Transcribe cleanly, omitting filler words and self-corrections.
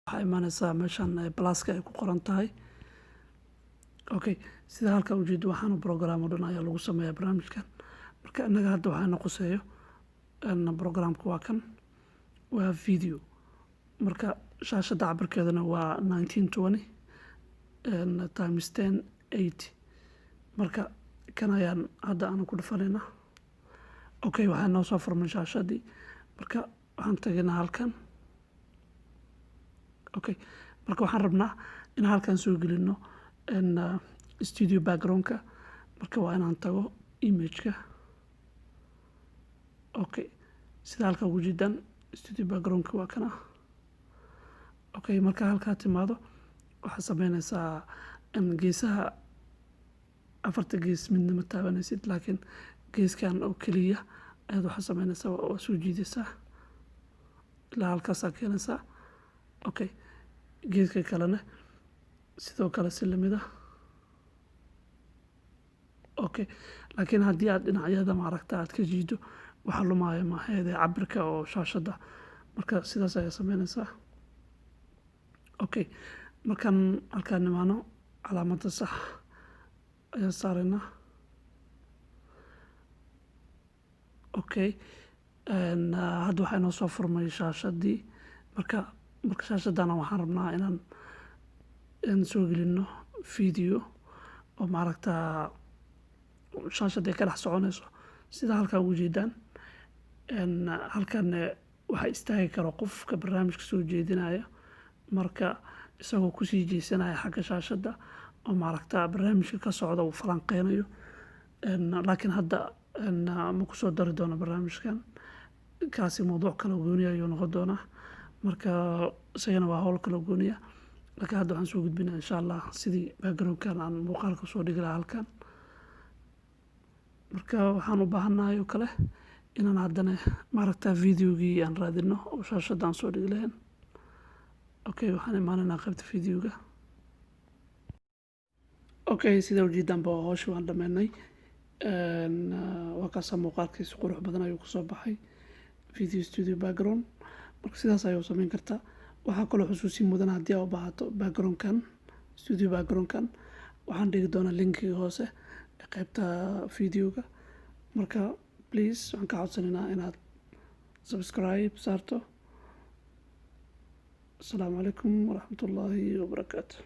waxaa imaanaysaa meeshan pluska ay ku qoran tahay. Okay, sida halka ujeedo waxaan program oo dhan ayaa lagu sameeyaa barnaamijkan. Marka anaga hadda waxaan quseeyo programka waa kan waa video. Marka shaashada cabirkeedana waa 1920 times 1080. Marka kan ayaan hadda aan ku dhufanayna. Okay, waxaan noo soo furmay shaashadii. Marka waxaan tagnaa halkan. Okay, marka waxaan rabnaa in halkan soo gelino studio background-ka. Marka waa inaan tago image-ka. Okay, sida halka ugu jeedaan studio background-ka waa kana. Okay, marka halkaa timaado waxaa sameynaysaa geesaha afarta gees midna ma taabanaysid, laakiin geeskan oo keliya ayaad waxaa sameynaysaa waa soo jiidaysaa ilaa halkaasaa keenaysaa. Okay, geeska kalena sidoo kale si lamid ah. Okay, laakiin haddii aad dhinacyada maaragta aad ka jiido waxaa lumaya maaheede cabirka oo shaashada. Marka sidaas ayaa sameynaysaa. Okay, markaan halkaan nimaano calaamadda sax ayaa saaraynaa. Okay, hadda waxaa inoo soo furmay shaashadii. Marka shaashadana waxaan rabnaa inaan soo gelino video oo maaragta shaashada ay ka dhex soconayso. Sida halkaa ugu jeedaan halkan waxaa istaagi karo qofka barnaamijka soo jeedinaya marka isagoo ku sii jeesanaya xagga shaashada oo maaragta barnaamijka ka socda uu falanqeynayo. Laakiin hadda ma ku soo dari doono barnaamijkan kaasi mowduuc kala gooni ayuu noqon doonaa. Marka isagana waa hawl kala gooni ah. Laakiin hadda waxaan soo gudbinaa insha Allah sidii background-kan aan muuqaalka soo dhigi lahaa halkan. Marka waxaan u baahanahay oo kale inaan haddana maaragta videogii aan raadino oo shaashada aan soo dhigi lahayn. Okay, waxaan imaanaynaa qaybta videoga. Okay, sida ujeedaanba hawsha waan dhameynay. Waa kaasa muuqaalkiisa qurux badan ayuu ku soo baxay video studio background. Marka sidaas ayuu sameyn kartaa. Waxaa kaloo xusuusin mudan haddii aad u baahato background-kan studio background-kan waxaan dhigi doonaa linkiga hoose ee qaybta videoga. Marka please waxaan ka codsanaynaa inaad subscribe saarto. Assalaamu calaykum waraxmatullaahi wabarakaatuh.